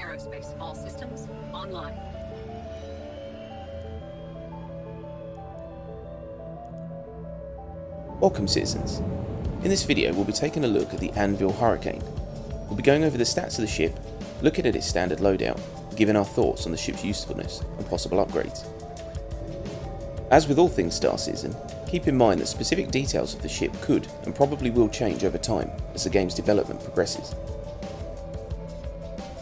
Aerospace, all systems online. Welcome citizens. In this video we'll be taking a look at the Anvil Hurricane. We'll be going over the stats of the ship, looking at its standard loadout, giving our thoughts on the ship's usefulness and possible upgrades. As with all things Star Citizen, keep in mind that specific details of the ship could and probably will change over time as the game's development progresses.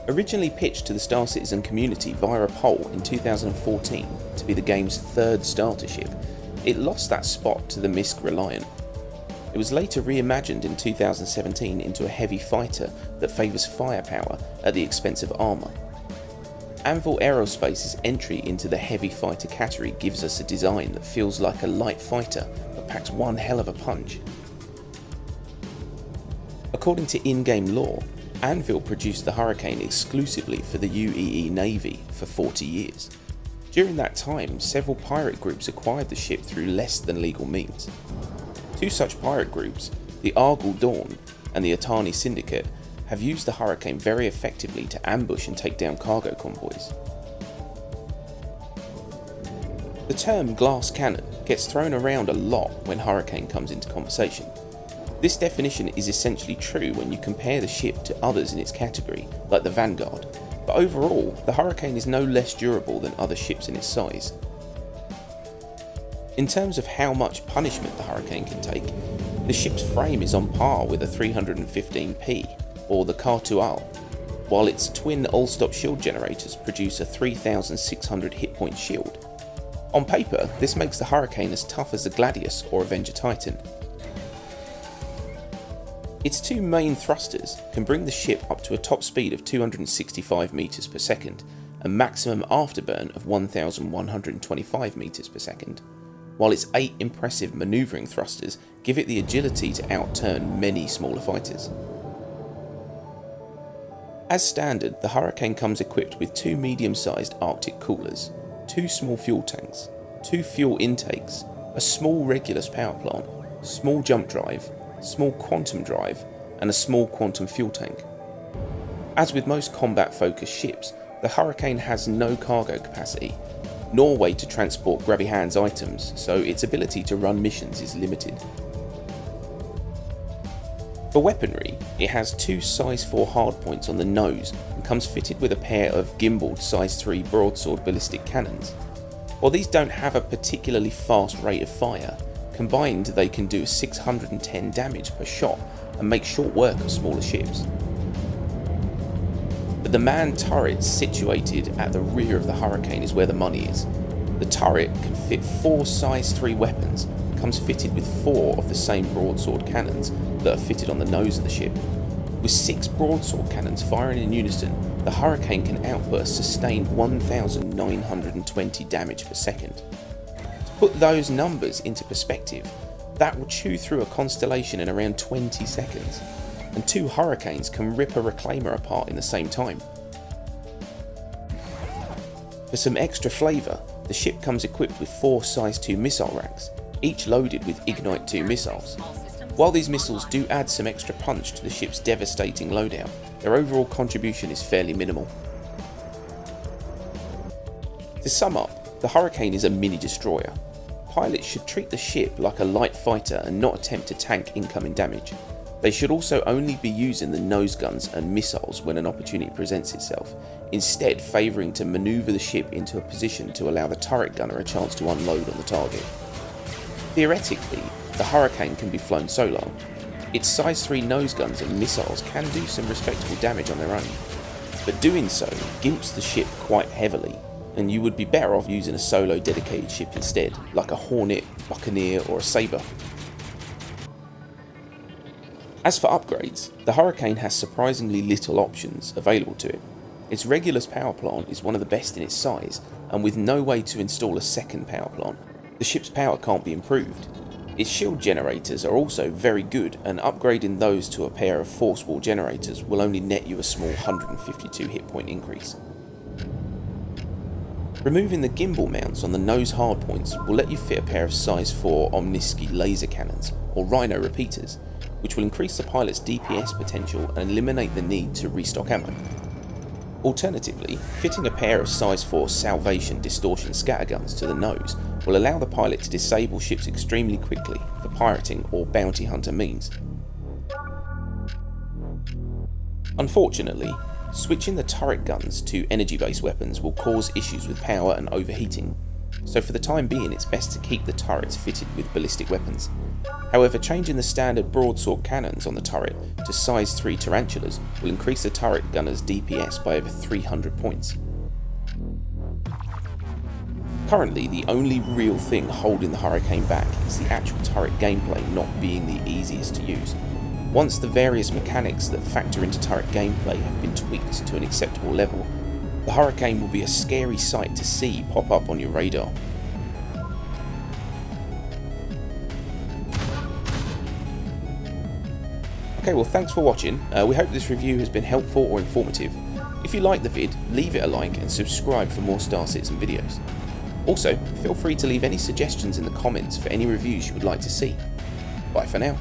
Originally pitched to the Star Citizen community via a poll in 2014 to be the game's third starter ship, it lost that spot to the MISC Reliant. It was later reimagined in 2017 into a heavy fighter that favours firepower at the expense of armour. Anvil Aerospace's entry into the heavy fighter category gives us a design that feels like a light fighter but packs one hell of a punch. According to in-game lore, Anvil produced the Hurricane exclusively for the UEE Navy for 40 years. During that time, several pirate groups acquired the ship through less than legal means. Two such pirate groups, the Argyle Dawn and the Atani Syndicate, have used the Hurricane very effectively to ambush and take down cargo convoys. The term glass cannon gets thrown around a lot when Hurricane comes into conversation. This definition is essentially true when you compare the ship to others in its category, like the Vanguard, but overall, the Hurricane is no less durable than other ships in its size. In terms of how much punishment the Hurricane can take, the ship's frame is on par with a 315P, or the Cartual, while its twin all-stop shield generators produce a 3600 hit point shield. On paper, this makes the Hurricane as tough as a Gladius or Avenger Titan. Its two main thrusters can bring the ship up to a top speed of 265 meters per second, a maximum afterburn of 1125 meters per second, while its 8 impressive maneuvering thrusters give it the agility to outturn many smaller fighters. As standard, the Hurricane comes equipped with 2 medium-sized Arctic coolers, 2 small fuel tanks, 2 fuel intakes, a small Regulus power plant, small jump drive, small quantum drive, and a small quantum fuel tank. As with most combat-focused ships, the Hurricane has no cargo capacity, nor way to transport grabby hands items, so its ability to run missions is limited. For weaponry, it has 2 size 4 hardpoints on the nose and comes fitted with a pair of gimbaled size 3 broadsword ballistic cannons. While these don't have a particularly fast rate of fire, combined they can do 610 damage per shot and make short work of smaller ships. But the manned turret situated at the rear of the Hurricane is where the money is. The turret can fit 4 size 3 weapons and comes fitted with 4 of the same broadsword cannons that are fitted on the nose of the ship. With 6 broadsword cannons firing in unison, the Hurricane can output a sustained 1920 damage per second. To put those numbers into perspective, that will chew through a constellation in around 20 seconds, and 2 Hurricanes can rip a reclaimer apart in the same time. For some extra flavour, the ship comes equipped with 4 size 2 missile racks, each loaded with Ignite 2 missiles. While these missiles do add some extra punch to the ship's devastating loadout, their overall contribution is fairly minimal. To sum up, the Hurricane is a mini destroyer. Pilots should treat the ship like a light fighter and not attempt to tank incoming damage. They should also only be using the nose guns and missiles when an opportunity presents itself, instead favouring to manoeuvre the ship into a position to allow the turret gunner a chance to unload on the target. Theoretically, the Hurricane can be flown solo. Its size 3 nose guns and missiles can do some respectable damage on their own, but doing so gimps the ship quite heavily, and you would be better off using a solo dedicated ship instead, like a Hornet, Buccaneer or a Sabre. As for upgrades, the Hurricane has surprisingly little options available to it. Its Regulus power plant is one of the best in its size, and with no way to install a second power plant, the ship's power can't be improved. Its shield generators are also very good, and upgrading those to a pair of force wall generators will only net you a small 152 hit point increase. Removing the gimbal mounts on the nose hardpoints will let you fit a pair of size 4 Omniski laser cannons, or Rhino repeaters, which will increase the pilot's DPS potential and eliminate the need to restock ammo. Alternatively, fitting a pair of size 4 Salvation distortion scatterguns to the nose will allow the pilot to disable ships extremely quickly for pirating or bounty hunter means. Unfortunately, switching the turret guns to energy-based weapons will cause issues with power and overheating, so for the time being it's best to keep the turrets fitted with ballistic weapons. However, changing the standard broadsword cannons on the turret to size 3 tarantulas will increase the turret gunner's DPS by over 300 points. Currently, the only real thing holding the Hurricane back is the actual turret gameplay not being the easiest to use. Once the various mechanics that factor into turret gameplay have been tweaked to an acceptable level, the Hurricane will be a scary sight to see pop up on your radar. Okay, well, thanks for watching. We hope this review has been helpful or informative. If you like the vid, leave it a like and subscribe for more Star Citizen videos. Also, feel free to leave any suggestions in the comments for any reviews you would like to see. Bye for now.